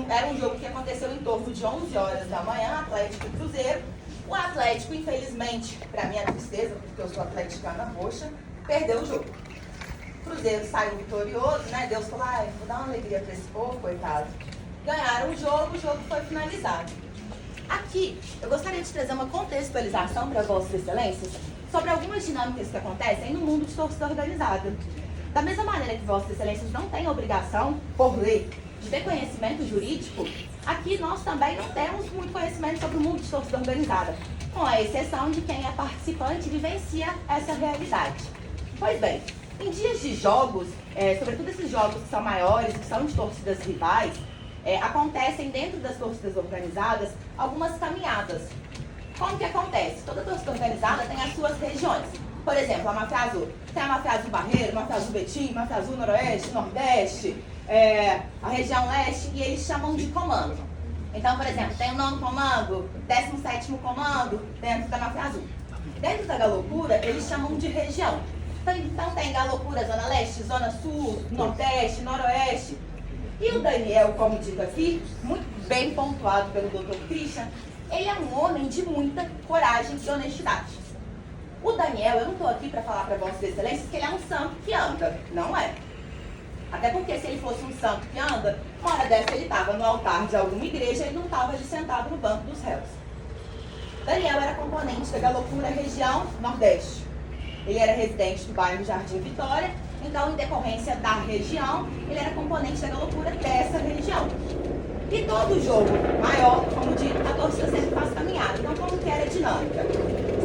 era um jogo que aconteceu em torno de 11 horas da manhã, Atlético e Cruzeiro. O Atlético, infelizmente, para minha tristeza, porque eu sou atleticana roxa, perdeu o jogo. O Cruzeiro saiu vitorioso, né? Deus falou, vou dar uma alegria para esse povo, coitado. Ganharam o jogo foi finalizado. Aqui, eu gostaria de trazer uma contextualização para Vossas Excelências sobre algumas dinâmicas que acontecem no mundo de torcida organizada. Da mesma maneira que Vossas Excelências não têm obrigação, por lei, de ter conhecimento jurídico, aqui nós também não temos muito conhecimento sobre o mundo de torcida organizada, com a exceção de quem é participante e vivencia essa realidade. Pois bem, em dias de jogos, sobretudo esses jogos que são maiores, que são de torcidas rivais, acontecem dentro das torcidas organizadas algumas caminhadas. Como que acontece? Toda torcida organizada tem as suas regiões. Por exemplo, a Máfia Azul. Tem a Máfia Azul Barreiro, a Máfia Azul Betim, a Máfia Azul Noroeste, Nordeste, a região Leste, e eles chamam de comando. Então, por exemplo, tem o 9º comando, 17º comando dentro da Máfia Azul. Dentro da Galocura, eles chamam de região. Então tem Galocura Zona Leste, Zona Sul, Nordeste, Noroeste. E o Daniel, como dito aqui, muito bem pontuado pelo Dr. Christian, ele é um homem de muita coragem e honestidade. O Daniel, eu não estou aqui para falar para Vossas Excelências que ele é um santo que anda. Não é. Até porque se ele fosse um santo que anda, uma hora dessa ele estava no altar de alguma igreja e não estava ali sentado no banco dos réus. Daniel era componente da Galocura região Nordeste. Ele era residente do bairro Jardim Vitória, então, em decorrência da região, ele era componente da Galocura dessa região. E todo jogo maior, como dito, a torcida sempre faz caminhada. Então, como que era a dinâmica?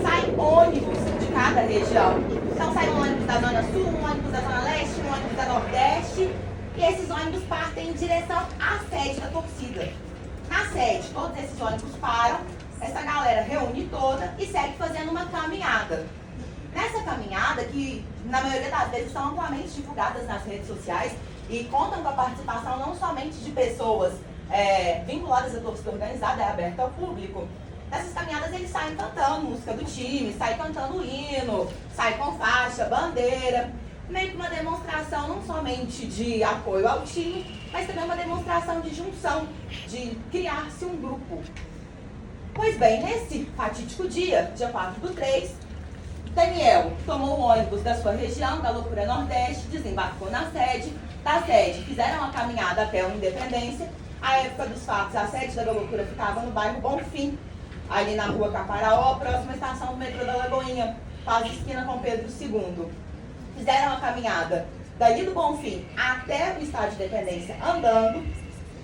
Sai ônibus de cada região. Então, sai um ônibus da Zona Sul, um ônibus da Zona Leste, um ônibus da Nordeste. E esses ônibus partem em direção à sede da torcida. Na sede, todos esses ônibus param, essa galera reúne toda e segue fazendo uma caminhada. Nessa caminhada, que na maioria das vezes são amplamente divulgadas nas redes sociais e contam com a participação não somente de pessoas vinculadas à torcida organizada, é aberta ao público. Nessas caminhadas eles saem cantando música do time, saem cantando hino, saem com faixa, bandeira, meio que uma demonstração não somente de apoio ao time, mas também uma demonstração de junção, de criar-se um grupo. Pois bem, nesse fatídico dia 4/3, Daniel tomou o ônibus da sua região, da Loucura Nordeste, desembarcou na sede. Da sede, fizeram a caminhada até a Independência. À época dos fatos, a sede da Loucura ficava no bairro Bonfim, ali na rua Caparaó, próxima à estação do metrô da Lagoinha, quase esquina com Pedro II. Fizeram a caminhada dali do Bonfim até o estádio de Independência andando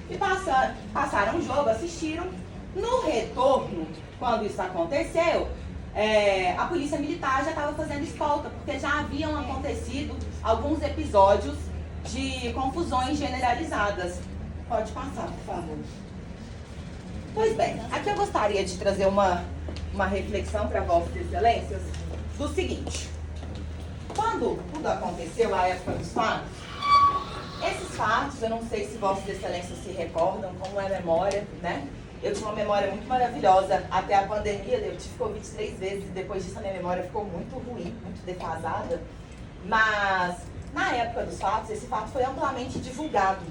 e passaram o jogo, assistiram. No retorno, quando isso aconteceu, a polícia militar já estava fazendo escolta, porque já haviam acontecido alguns episódios de confusões generalizadas. Pode passar, por favor. Pois bem, aqui eu gostaria de trazer uma reflexão para Vossas Excelências do seguinte. Quando tudo aconteceu, a época dos fatos, esses fatos, eu não sei se Vossas Excelências se recordam, como é a memória, né? Eu tinha uma memória muito maravilhosa até a pandemia, eu tive Covid 3 vezes, e depois disso a minha memória ficou muito ruim, muito defasada. Mas, na época dos fatos, esse fato foi amplamente divulgado.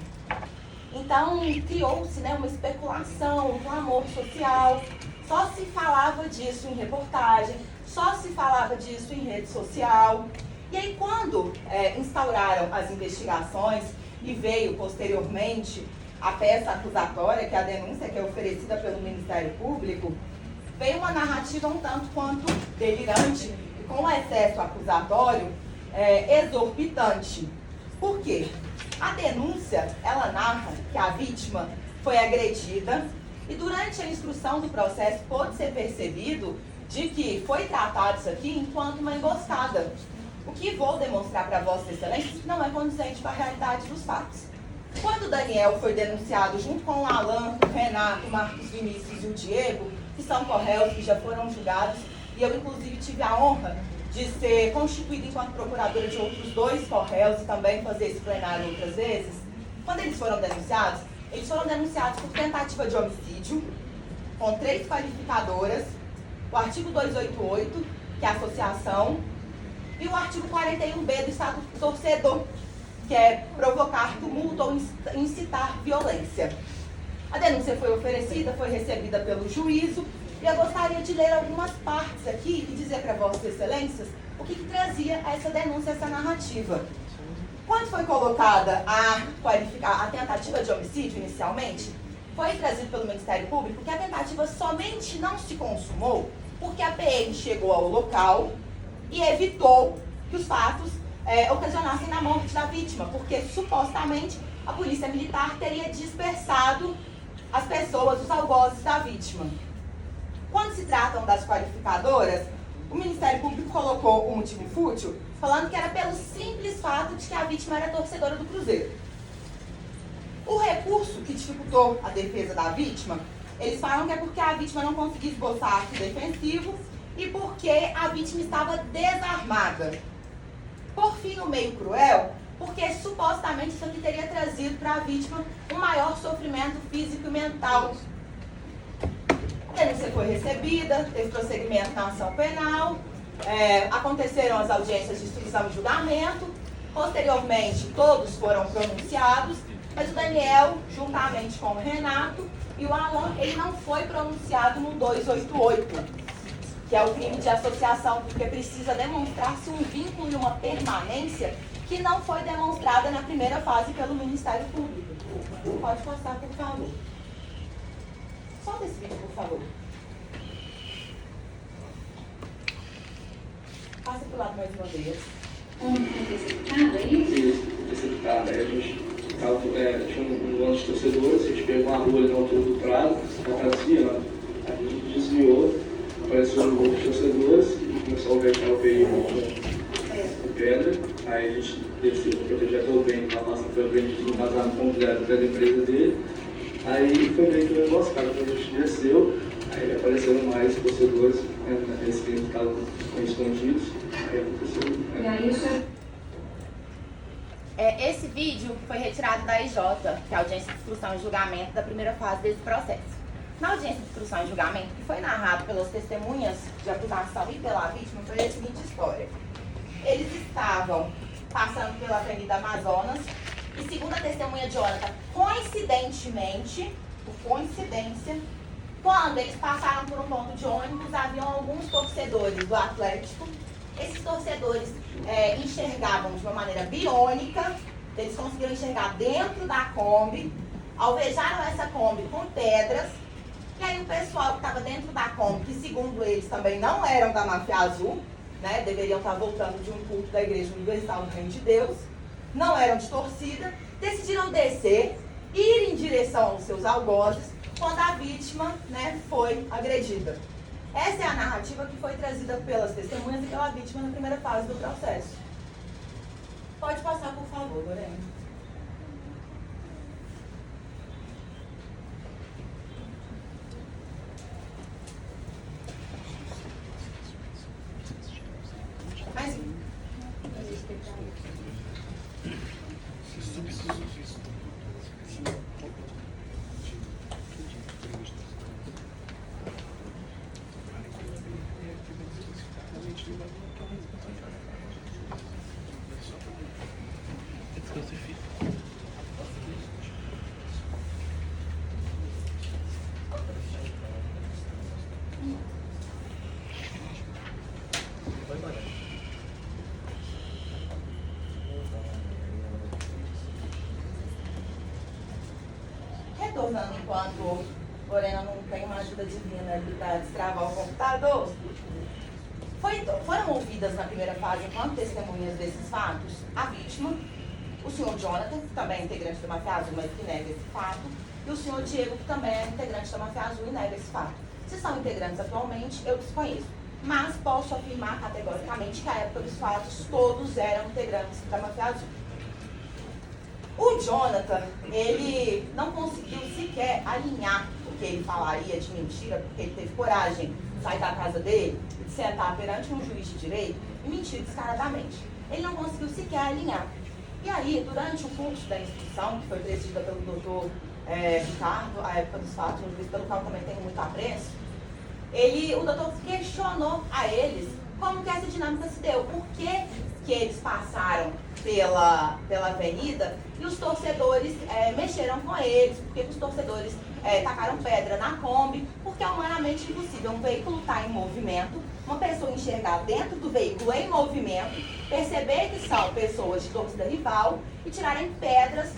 Então, criou-se, né, uma especulação, um clamor social. Só se falava disso em reportagem, só se falava disso em rede social. E aí, quando instauraram as investigações e veio, posteriormente, a peça acusatória, que é a denúncia que é oferecida pelo Ministério Público, veio uma narrativa um tanto quanto delirante e com excesso acusatório exorbitante. Por quê? A denúncia, ela narra que a vítima foi agredida e durante a instrução do processo pôde ser percebido de que foi tratado isso aqui enquanto uma emboscada. O que vou demonstrar para Vossas Excelências não é condizente com a realidade dos fatos. Quando o Daniel foi denunciado junto com o Alan, o Renato, o Marcos Vinícius e o Diego, que são corréus que já foram julgados, e eu inclusive tive a honra de ser constituída enquanto procuradora de outros 2 corréus e também fazer esse plenário outras vezes, quando eles foram denunciados por tentativa de homicídio, com 3 qualificadoras, o artigo 288, que é a associação, e o artigo 41B do Estatuto do Torcedor, que é provocar tumulto ou incitar violência. A denúncia foi oferecida, foi recebida pelo juízo, e eu gostaria de ler algumas partes aqui e dizer para Vossas Excelências o que trazia essa denúncia, essa narrativa. Quando foi colocada a tentativa de homicídio inicialmente, foi trazido pelo Ministério Público que a tentativa somente não se consumou porque a PM chegou ao local e evitou que os fatos ocasionassem na morte da vítima, porque supostamente a polícia militar teria dispersado as pessoas, os algozes da vítima. Quando se tratam das qualificadoras, o Ministério Público colocou o motivo fútil, falando que era pelo simples fato de que a vítima era torcedora do Cruzeiro. O recurso que dificultou a defesa da vítima, eles falam que é porque a vítima não conseguia esboçar ato defensivo e porque a vítima estava desarmada. Por fim, no meio cruel, porque supostamente isso aqui teria trazido para a vítima um maior sofrimento físico e mental. A denúncia foi recebida, teve prosseguimento na ação penal, aconteceram as audiências de instrução e julgamento, posteriormente todos foram pronunciados, mas o Daniel, juntamente com o Renato e o Alan, ele não foi pronunciado no 288, que é o crime de associação, porque precisa demonstrar-se um vínculo e uma permanência que não foi demonstrada na primeira fase pelo Ministério Público. Pode passar, por favor. Solta esse vídeo, por favor. Passa para o lado mais uma vez. Receptada, a gente tinha um bando de torcedores, a gente pegou uma rua ali na altura do Prado, na trazia, a gente desviou, apareceu um grupo de torcedores e começou a ver aquela veículo com pedra. Aí a gente desceu para proteger até o bem, a nossa foi o bem de vazar no completo da empresa dele. Aí foi meio que um emboscado, quando a gente desceu, aí apareceram mais torcedores, eles que estavam escondidos, aí aconteceu. Esse vídeo foi retirado da IJ, que é a audiência de instrução e julgamento da primeira fase desse processo. Na audiência de instrução e julgamento, que foi narrado pelas testemunhas de acusação e pela vítima, foi a seguinte história. Eles estavam passando pela Avenida Amazonas e, segundo a testemunha Jonathan, coincidentemente, por coincidência, quando eles passaram por um ponto de ônibus, haviam alguns torcedores do Atlético. Esses torcedores enxergavam de uma maneira biônica, eles conseguiram enxergar dentro da Kombi, alvejaram essa Kombi com pedras, e aí o pessoal que estava dentro da Kombi, que segundo eles também não eram da Máfia Azul, né, deveriam estar voltando de um culto da Igreja Universal do Reino de Deus, não eram de torcida, decidiram descer, ir em direção aos seus algozes, quando a vítima, né, foi agredida. Essa é a narrativa que foi trazida pelas testemunhas e pela vítima na primeira fase do processo. Pode passar, por favor, Lorena. Mais um. Retornando enquanto Lorena não tem uma ajuda divina ali para destravar o computador, foram ouvidas na primeira fase, enquanto testemunhas desses fatos, a vítima, o senhor Jonathan, que também é integrante da Máfia Azul, mas que nega esse fato, e o senhor Diego, que também é integrante da Máfia Azul e nega esse fato. Se são integrantes atualmente, eu desconheço, mas posso afirmar categoricamente que à época dos fatos todos eram integrantes da Máfia Azul. O Jonathan, ele não conseguiu sequer alinhar o que ele falaria de mentira, porque ele teve coragem de sair da casa dele e de sentar perante um juiz de direito e mentir descaradamente. Ele não conseguiu sequer alinhar. E aí, durante o curso da instrução, que foi presidida pelo doutor Ricardo, à época dos fatos, um juiz pelo qual também tenho muito apreço, o doutor questionou a eles como que essa dinâmica se deu? Por que que eles passaram pela avenida e os torcedores mexeram com eles? Por que que os torcedores tacaram pedra na Kombi? Porque é humanamente impossível um veículo estar em movimento, uma pessoa enxergar dentro do veículo em movimento, perceber que são pessoas de torcida rival e tirarem pedras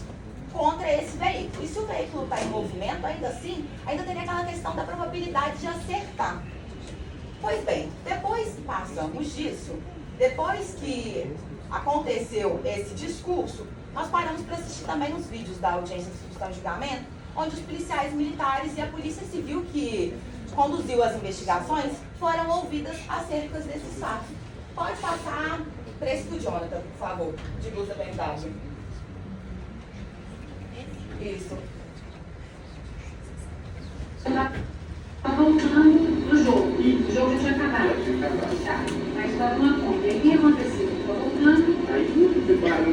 contra esse veículo. E se o veículo está em movimento, ainda assim, ainda teria aquela questão da probabilidade de acertar. Pois bem, depois que passamos disso, depois que aconteceu esse discurso, nós paramos para assistir também os vídeos da audiência de instrução e julgamento, onde os policiais militares e a polícia civil que conduziu as investigações foram ouvidas acerca desses fatos. Pode passar preço do Jonathan, por favor, de blusa BMW. Isso. Tá voltando pro jogo. O jogo já tinha acabado. Tá. Mas estava numa conta. E aí o que aconteceu? Tô voltando. Aí você para no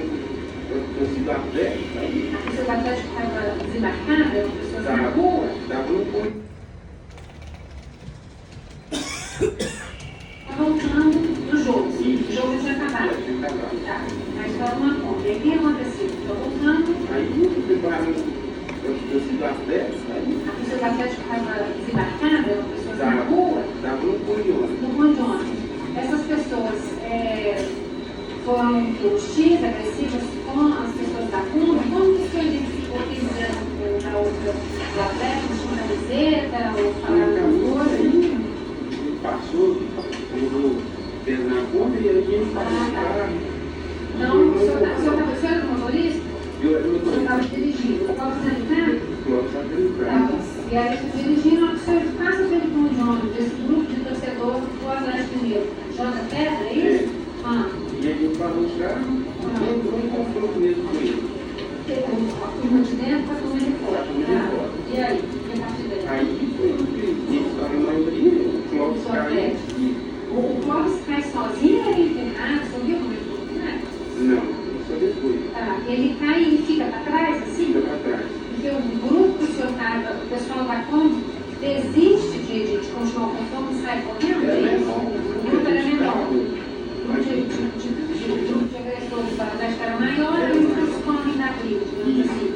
torcida Atlético, aí. A pessoa do Atlético estava desembarcada, as pessoas na rua. Estava no ponto. Tá voltando pro jogo. O jogo já tinha acabado. Tá. Mas estava numa conta. E aí o que aconteceu? Tô voltando. Aí você para no torcida Atlético, aí. A pessoa do Atlético estava desembarcada, as pessoas na rua. Estava no ponto de ônibus. No ponto de ônibus. Essas pessoas foram hostis, agressivas com as pessoas da Kombi. Como que o senhor identificou que eles eram da outra do Atlético, tinham camiseta ou falaram alguma coisa? Ele passou, pegou peso na conta e aí ele passou. Então, o senhor era motorista? Eu O senhor estava dirigindo. O Clóvis estou Tá bom. E aí, dirigindo, o senhor passa pelo ponto de ônibus desse grupo de torcedor do Atlético Mineiro. Joga pedra, é isso? E ele falou os caras, entrou em confronto mesmo com ele. A turma de dentro com a turma de fora. E aí? E a partir daí? Aí foi o que eles estavam na briga, o Clóvis caiu. O Clóvis cai sozinho ou ele enterrado? Você viu como ele foi enterrado? Não, só depois. Tá. Ele cai e fica para trás, assim? Fica para trás. Porque o grupo que o senhor estava, o pessoal da Kombi, desiste de continuar o confronto e sai correndo? É isso? menor. O grupo era menor. O grupo de agressores do Atlético era maior e os comem da briga, digamos assim.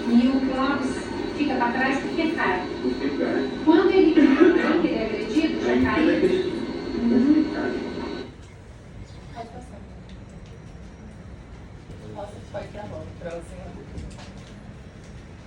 E o Clóvis fica para trás porque cai. Porque cai. Quando ele cai, que ele é agredido, já Aí ele caiu. acredita. Porque cai. Pode passar. Nossa, pode dar volta para você.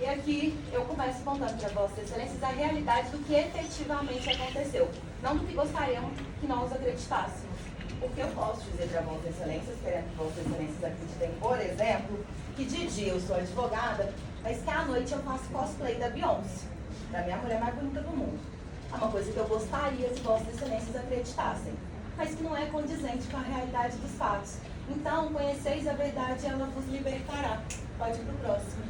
E aqui eu começo contando para Vossas Excelências a realidade do que efetivamente aconteceu. Não do que gostariam que nós acreditássemos. Porque eu posso dizer para Vossas Excelências, querendo que Vossas Excelências acreditem, por exemplo, que de dia eu sou advogada, mas que à noite eu faço cosplay da Beyoncé, da minha mulher mais bonita do mundo. É uma coisa que eu gostaria se Vossas Excelências acreditassem, mas que não é condizente com a realidade dos fatos. Então, conheceis a verdade e ela vos libertará. Pode ir para o próximo.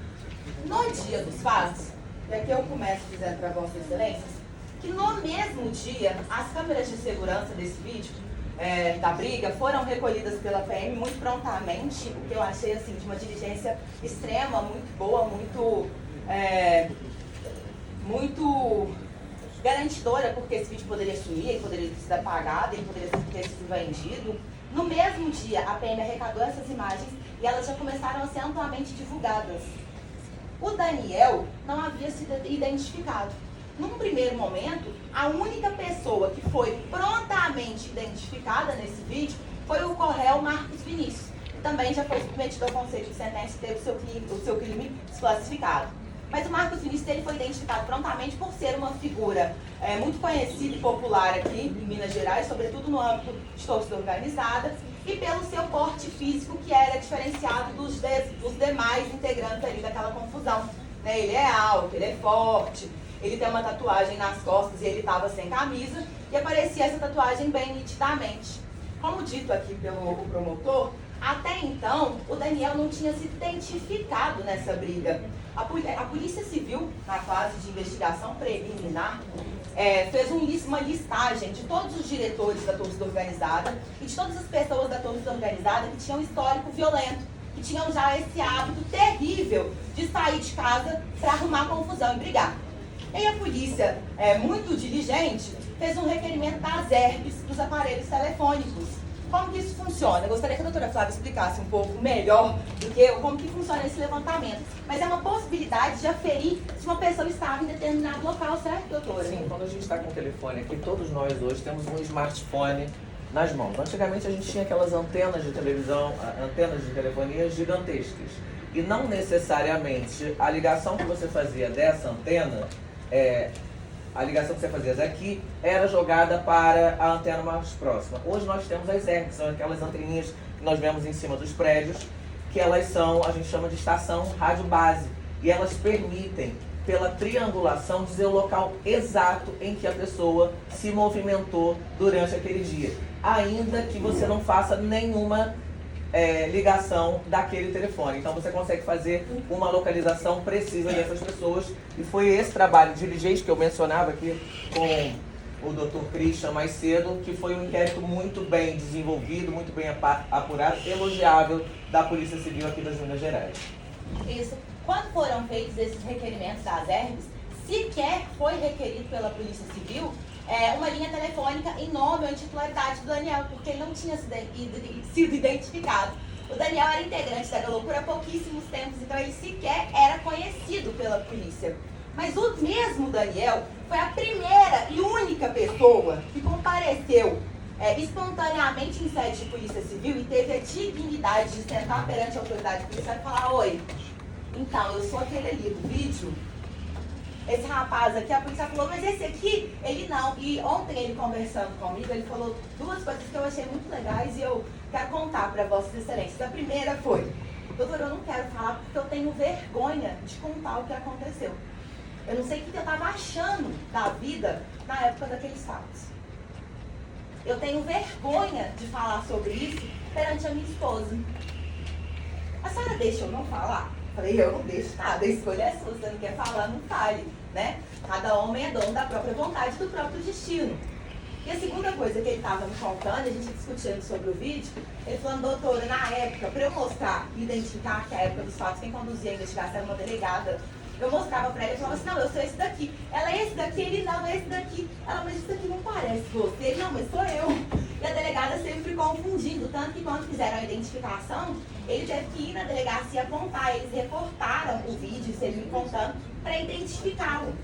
No dia dos fatos, e aqui eu começo dizendo para Vossas Excelências, que no mesmo dia, as câmeras de segurança desse vídeo, da briga, foram recolhidas pela PM muito prontamente, o que eu achei assim, de uma diligência extrema, muito boa, muito garantidora, porque esse vídeo poderia sumir, ele poderia ter sido apagado, ele poderia ter sido vendido. No mesmo dia, a PM arrecadou essas imagens e elas já começaram a ser amplamente divulgadas. O Daniel não havia sido identificado. Num primeiro momento, a única pessoa que foi prontamente identificada nesse vídeo foi o Corréu Marcos Vinícius, que também já foi submetido ao conselho de sentença e teve o seu crime desclassificado. Mas o Marcos Vinícius ele foi identificado prontamente por ser uma figura muito conhecida e popular aqui em Minas Gerais, sobretudo no âmbito de torcida organizada, e pelo seu porte físico, que era diferenciado dos demais integrantes ali daquela confusão. Né? Ele é alto, ele é forte, ele tem uma tatuagem nas costas e ele estava sem camisa, e aparecia essa tatuagem bem nitidamente. Como dito aqui pelo promotor, até então o Daniel não tinha se identificado nessa briga. A Polícia Civil, na fase de investigação preliminar, fez uma listagem de todos os diretores da torcida organizada e de todas as pessoas da torcida organizada que tinham histórico violento, que tinham já esse hábito terrível de sair de casa para arrumar confusão e brigar. E a polícia, muito diligente, fez um requerimento das herbes dos aparelhos telefônicos. Como que isso funciona? Eu gostaria que a doutora Flávia explicasse um pouco melhor do que eu como que funciona esse levantamento. Mas é uma possibilidade de aferir se uma pessoa estava em determinado local, certo, doutora? Sim, quando a gente está com o telefone aqui, todos nós hoje temos um smartphone nas mãos. Antigamente a gente tinha aquelas antenas de televisão, antenas de telefonia gigantescas. E não necessariamente a ligação que você fazia dessa antena, a ligação que você fazia daqui, era jogada para a antena mais próxima. Hoje nós temos as ERG, que são aquelas anteninhas que nós vemos em cima dos prédios, que elas são, a gente chama de estação rádio base. E elas permitem, pela triangulação, dizer o local exato em que a pessoa se movimentou durante aquele dia. Ainda que você não faça nenhuma ligação daquele telefone. Então você consegue fazer uma localização precisa dessas pessoas. E foi esse trabalho diligente que eu mencionava aqui com o Dr. Christian mais cedo, que foi um inquérito muito bem desenvolvido, muito bem apurado, elogiável da Polícia Civil aqui das Minas Gerais. Isso. Quando foram feitos esses requerimentos das herbes, sequer foi requerido pela Polícia Civil uma linha telefônica em nome ou em titularidade do Daniel, porque ele não tinha sido identificado. O Daniel era integrante da Galocura há pouquíssimos tempos, então ele sequer era conhecido pela polícia. Mas o mesmo Daniel foi a primeira e única pessoa que compareceu espontaneamente em sede de Polícia Civil e teve a dignidade de sentar perante a autoridade policial e falar: oi, então, eu sou aquele ali do vídeo. Esse rapaz aqui, a polícia falou, mas esse aqui, ele não. E ontem ele conversando comigo, ele falou duas coisas que eu achei muito legais e eu quero contar para Vossas Excelências. A primeira foi: doutor, eu não quero falar porque eu tenho vergonha de contar o que aconteceu. Eu não sei o que eu estava achando da vida na época daqueles fatos. Eu tenho vergonha de falar sobre isso perante a minha esposa. A senhora deixa eu não falar? Falei, eu não deixo nada, a escolha é sua, você não quer falar, não fale, né? Cada homem é dono da própria vontade, do próprio destino. E a segunda coisa que ele estava me contando, a gente discutindo sobre o vídeo, ele falando: doutora, na época, para eu mostrar e identificar que a época dos fatos, quem conduzia a investigação era uma delegada, eu mostrava para ela e falava assim: não, eu sou esse daqui. Ela é esse daqui, ele não, é esse daqui. Ela, mas isso daqui não parece você. Ele, não, mas sou eu. E a delegada sempre confundindo, tanto que quando fizeram a identificação, ele teve que ir na delegacia apontar. Eles reportaram o vídeo, isso ele me contando, para identificá-lo.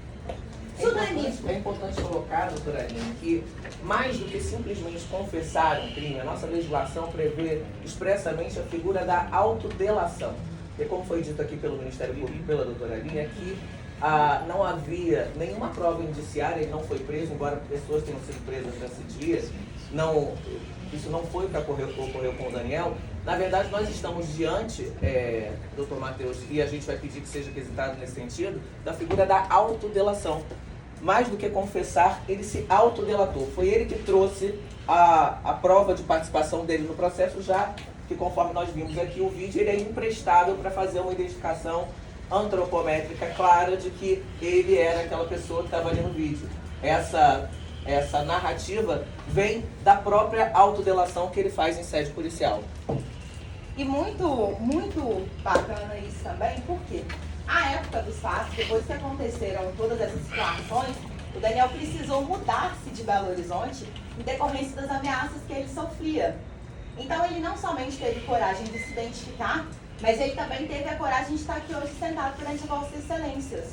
É importante colocar, doutora Aline, que mais do que simplesmente confessar um crime, a nossa legislação prevê expressamente a figura da autodelação. E como foi dito aqui pelo Ministério Público, pela doutora Aline, aqui não havia nenhuma prova indiciária, ele não foi preso, embora pessoas tenham sido presas nesse dia. Isso não foi o que ocorreu com o Daniel. Na verdade, nós estamos diante, doutor Matheus, e a gente vai pedir que seja quesitado nesse sentido, da figura da autodelação. Mais do que confessar, ele se autodelatou. Foi ele que trouxe a prova de participação dele no processo, já que, conforme nós vimos aqui, o vídeo ele é imprestável para fazer uma identificação antropométrica clara de que ele era aquela pessoa que estava ali no vídeo. Essa narrativa vem da própria autodelação que ele faz em sede policial. E muito, muito bacana isso também, porque a época dos fatos, depois que aconteceram todas essas situações, o Daniel precisou mudar-se de Belo Horizonte em decorrência das ameaças que ele sofria. Então ele não somente teve coragem de se identificar, mas ele também teve a coragem de estar aqui hoje sentado perante Vossas Excelências.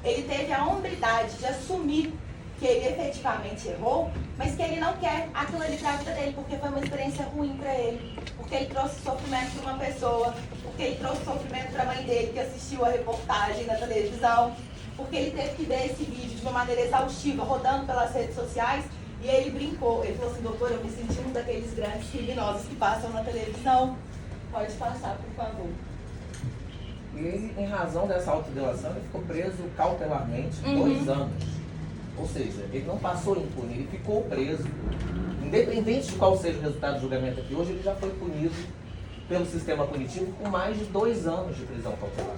Ele teve a hombridade de assumir que ele efetivamente errou, mas que ele não quer aquilo ali para a vida dele, porque foi uma experiência ruim para ele, porque ele trouxe sofrimento para uma pessoa, porque ele trouxe sofrimento para a mãe dele que assistiu a reportagem na televisão, porque ele teve que ver esse vídeo de uma maneira exaustiva, rodando pelas redes sociais, e ele brincou, ele falou assim: doutor, eu me senti um daqueles grandes criminosos que passam na televisão. Pode passar, por favor. E ele, em razão dessa autodelação, ele ficou preso cautelarmente 2 anos. Ou seja, ele não passou impune, ele ficou preso. Independente de qual seja o resultado do julgamento aqui hoje, ele já foi punido pelo sistema punitivo com mais de 2 anos de prisão cautelar.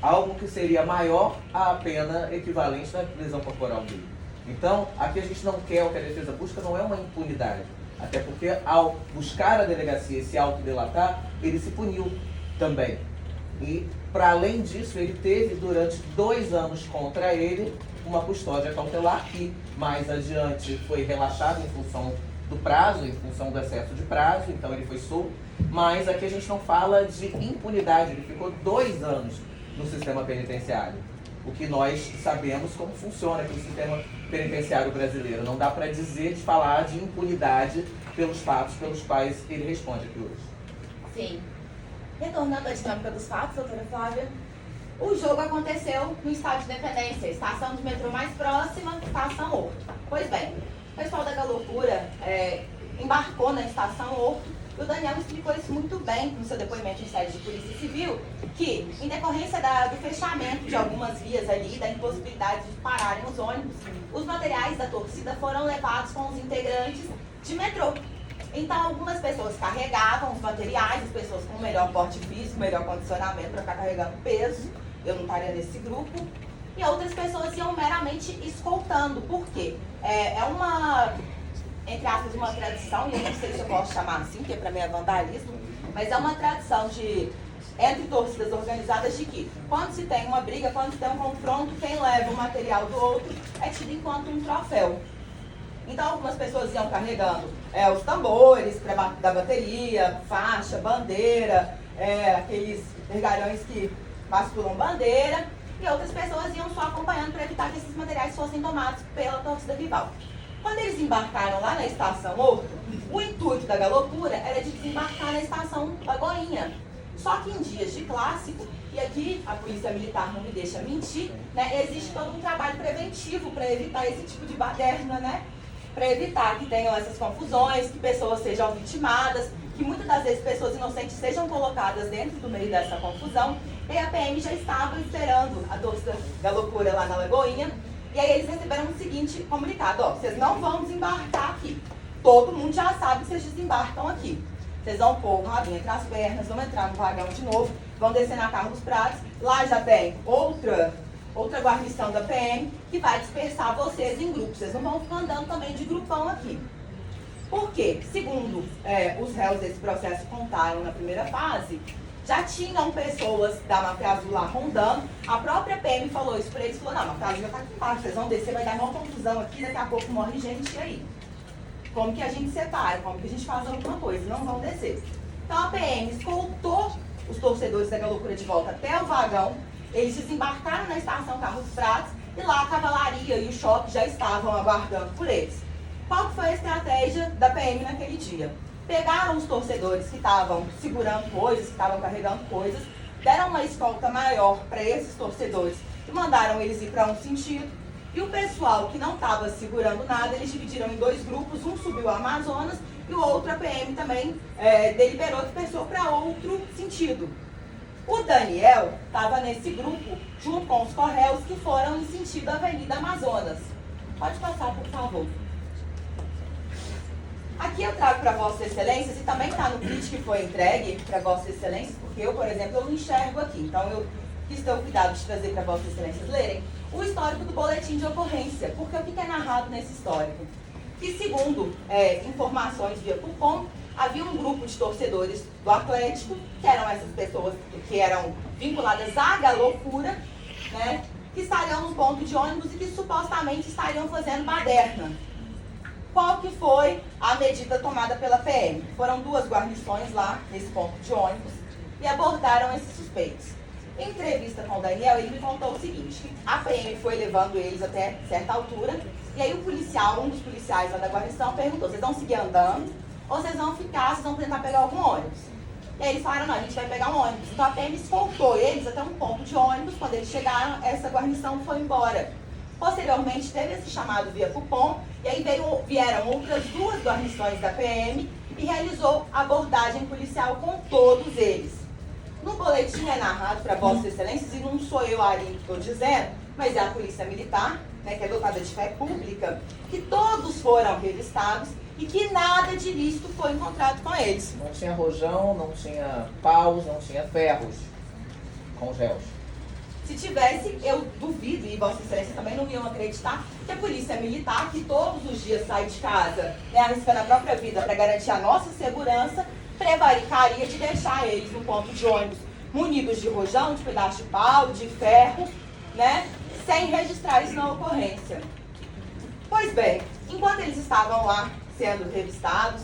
Algo que seria maior à pena equivalente da prisão corporal dele. Então, aqui a gente não quer, o que a defesa busca não é uma impunidade. Até porque, ao buscar a delegacia e se autodelatar, ele se puniu também. E, para além disso, ele teve durante 2 anos contra ele uma custódia cautelar que mais adiante foi relaxada em função do prazo, em função do excesso de prazo, então ele foi solto. Mas aqui a gente não fala de impunidade, ele ficou 2 anos no sistema penitenciário. O que nós sabemos como funciona aqui o sistema penitenciário brasileiro. Não dá para dizer, de falar de impunidade pelos fatos pelos quais ele responde aqui hoje. Sim. Retornando à dinâmica dos fatos, doutora Flávia, o jogo aconteceu no Estádio de Independência, estação de metrô mais próxima, estação Horto. Pois bem, o pessoal da Galocura embarcou na estação Horto. O Daniel explicou isso muito bem no seu depoimento em sede de Polícia Civil, que, em decorrência do fechamento de algumas vias ali, da impossibilidade de pararem os ônibus, os materiais da torcida foram levados com os integrantes de metrô. Então, algumas pessoas carregavam os materiais, as pessoas com melhor porte físico, melhor condicionamento para ficar carregando peso, eu não estaria nesse grupo, e outras pessoas iam meramente escoltando. Por quê? É uma, entre aspas, uma tradição, e eu não sei se eu posso chamar assim, porque para mim é vandalismo, mas é uma tradição entre torcidas organizadas de que, quando se tem uma briga, quando se tem um confronto, quem leva o material do outro é tido enquanto um troféu. Então, algumas pessoas iam carregando os tambores da bateria, faixa, bandeira, aqueles vergalhões que basculam bandeira, e outras pessoas iam só acompanhando para evitar que esses materiais fossem tomados pela torcida rival. Quando eles embarcaram lá na estação Horto, o intuito da Galocura era de desembarcar na estação Lagoinha. Só que em dias de clássico, e aqui a Polícia Militar não me deixa mentir, né, existe todo um trabalho preventivo para evitar esse tipo de baderna, né? Para evitar que tenham essas confusões, que pessoas sejam vitimadas, que muitas das vezes pessoas inocentes sejam colocadas dentro do meio dessa confusão. E a PM já estava esperando a torcida da loucura lá na Lagoinha. E aí eles receberam o seguinte comunicado: ó, vocês não vão desembarcar aqui. Todo mundo já sabe que vocês desembarcam aqui. Vocês vão pôr o rabinho entre as pernas, vão entrar no vagão de novo, vão descer na Carlos Prates. Lá já tem outra guarnição da PM que vai dispersar vocês em grupos. Vocês não vão ficar andando também de grupão aqui. Por quê? Segundo os réus desse processo contaram na primeira fase, já tinham pessoas da Máfia Azul lá rondando. A própria PM falou isso para eles, falou: não, a Máfia Azul já está aqui embaixo, vocês vão descer, vai dar uma confusão aqui, daqui a pouco morre gente aí. Como que a gente separa? Como que a gente faz alguma coisa? Não vão descer. Então a PM escoltou os torcedores da Galocura de volta até o vagão. Eles desembarcaram na estação Carlos Prates e lá a cavalaria e o choque já estavam aguardando por eles. Qual foi a estratégia da PM naquele dia? Pegaram os torcedores que estavam segurando coisas, que estavam carregando coisas, deram uma escolta maior para esses torcedores e mandaram eles ir para um sentido. E o pessoal que não estava segurando nada, eles dividiram em 2 grupos, um subiu ao Amazonas e o outro, a PM também deliberou e dispersou para outro sentido. O Daniel estava nesse grupo, junto com os Correios, que foram em sentido Avenida Amazonas. Pode passar, por favor. Aqui eu trago para Vossas Excelências, e também está no kit que foi entregue para Vossas Excelências, porque eu, por exemplo, eu não enxergo aqui. Então eu quis ter o cuidado de trazer para Vossas Excelências lerem o histórico do boletim de ocorrência. Porque o que é narrado nesse histórico? Que segundo informações via Cupom, havia um grupo de torcedores do Atlético, que eram essas pessoas que eram vinculadas à Galocura, né, que estariam num ponto de ônibus e que supostamente estariam fazendo baderna. Qual que foi a medida tomada pela PM? Foram 2 guarnições lá, nesse ponto de ônibus, e abordaram esses suspeitos. Em entrevista com o Daniel, ele me contou o seguinte: a PM foi levando eles até certa altura, e aí o policial, um dos policiais lá da guarnição, perguntou: vocês vão seguir andando? Ou vocês vão ficar, vocês vão tentar pegar algum ônibus? E aí eles falaram: não, a gente vai pegar um ônibus. Então a PM escoltou eles até um ponto de ônibus. Quando eles chegaram, essa guarnição foi embora. Posteriormente teve esse chamado via Cupom, e aí vieram outras 2 guarnições da PM e realizou abordagem policial com todos eles. No boletim é narrado para Vossas Excelências, e não sou eu ali que estou dizendo, mas é a Polícia Militar, né, que é dotada de fé pública, que todos foram revistados e que nada de ilícito foi encontrado com eles. Não tinha rojão, não tinha paus, não tinha ferros com os réus. Se tivesse, eu duvido, e Vossa Excelência também não iam acreditar, que a Polícia Militar, que todos os dias sai de casa, né, arriscando a própria vida para garantir a nossa segurança, prevaricaria de deixar eles no ponto de ônibus munidos de rojão, de pedaço de pau, de ferro, né? Sem registrar isso na ocorrência. Pois bem, enquanto eles estavam lá sendo revistados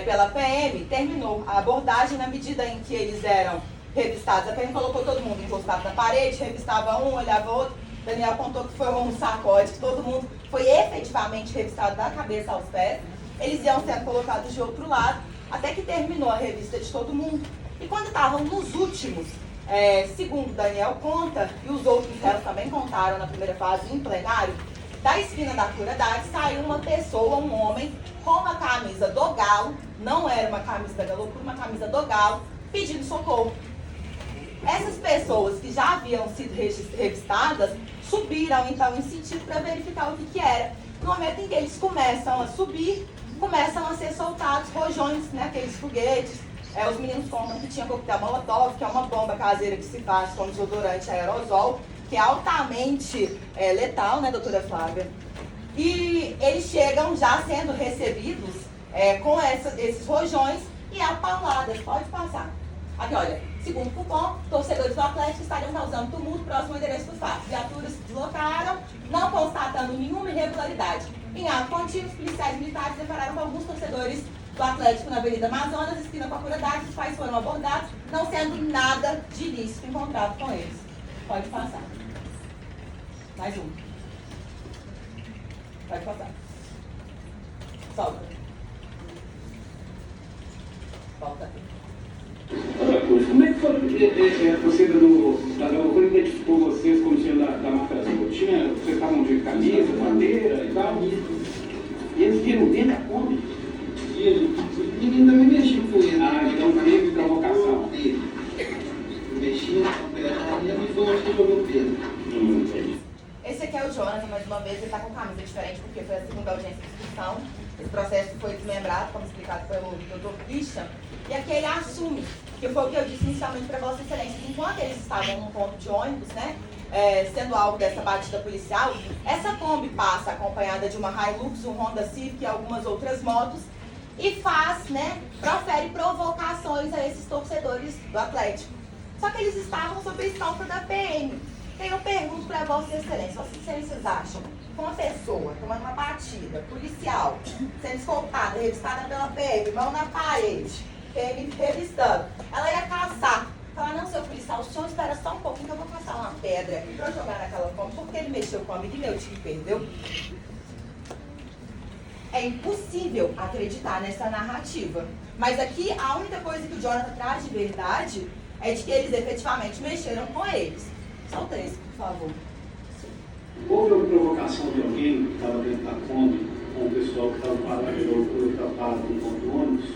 pela PM, terminou a abordagem. Na medida em que eles eram revistados, a PM colocou todo mundo encostado na parede, revistava um, olhava outro. Daniel contou que foi um sacode, que todo mundo foi efetivamente revistado da cabeça aos pés. Eles iam sendo colocados de outro lado, até que terminou a revista de todo mundo. E quando estavam nos últimos, segundo Daniel conta, e os outros réus também contaram na primeira fase em plenário, da esquina da Crueldade saiu uma pessoa, um homem, com uma camisa do Galo, não era uma camisa da Galocura, uma camisa do Galo, pedindo socorro. Essas pessoas que já haviam sido revistadas subiram então em sentido para verificar o que era. No momento em que eles começam a subir, começam a ser soltados rojões, né, aqueles foguetes. Os meninos contam que tinha coquetel molotov, que é uma bomba caseira que se faz com desodorante aerosol, que é altamente letal, né, doutora Flávia? E eles chegam já sendo recebidos com esses rojões e apauladas. Pode passar. Aqui, olha, segundo cupom, torcedores do Atlético estariam causando tumulto próximo ao endereço do fato. Viaturas se deslocaram, não constatando nenhuma irregularidade. Em ato contínuo, os policiais militares declararam que alguns torcedores do Atlético na Avenida Amazonas, esquina com a Crueldade, os pais foram abordados, não sendo nada de ilícito encontrado com eles. Pode passar. Mais um. Pode passar. Solta. Volta aqui. Como é que foi a torcida da Galocura identificou vocês como sendo da marca azul? Vocês estavam de camisa, bandeira e tal? E eles viram dentro da Kombi? Ninguém também mexeu com ele. Então teve provocação. Mexia na operação e foi onde que jogou o Pedro. Esse aqui é o Jonathan, mais uma vez, ele está com camisa diferente porque foi a segunda audiência de inscrição. Esse processo foi desmembrado, como explicado pelo Dr. Christian. E aqui ele assume, que foi o que eu disse inicialmente para Vossa Excelência, que enquanto eles estavam num ponto de ônibus, né, sendo alvo dessa batida policial, essa Kombi passa acompanhada de uma Hilux, um Honda Civic e algumas outras motos, e faz, né, profere provocações a esses torcedores do Atlético. Só que eles estavam sob a escolta da PM. Então eu pergunto para Vossa Excelência, Vossas Excelências acham que uma pessoa tomando uma batida policial, sendo escoltada, revistada pela PM, mão na parede, PM revistando, ela ia caçar, falar, não, seu policial, o senhor espera só um pouquinho que eu vou passar uma pedra aqui para jogar naquela Kombi, porque ele mexeu comigo e meu time perdeu? É impossível acreditar nessa narrativa. Mas aqui a única coisa que o Jonathan traz de verdade é de que eles efetivamente mexeram com eles. Solta esse, por favor. Houve uma provocação de alguém que estava dentro da Kombi com o pessoal que estava parado no ponto de ônibus?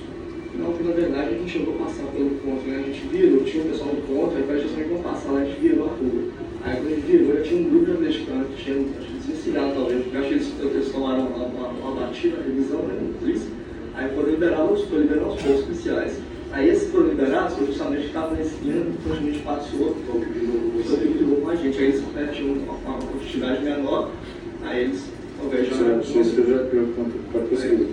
Não, que na verdade a gente chegou a passar pelo ponto, né? A gente virou, tinha o pessoal do ponto, aí para justamente não passar lá, a gente virou a rua. Aí quando a gente virou, já tinha um grupo de atleticano que tinha, acho que desvencilhado talvez, porque acho que eles tomaram uma batida, uma revisão, né, por isso. Aí foram liberados os postos policiais. Aí esses foram liberados, foi justamente que estavam na esquina, então a gente passou, foi o que brigou com a gente. Aí eles tinham uma quantidade menor, aí eles, ao invés de... Você já perguntou para a torcida do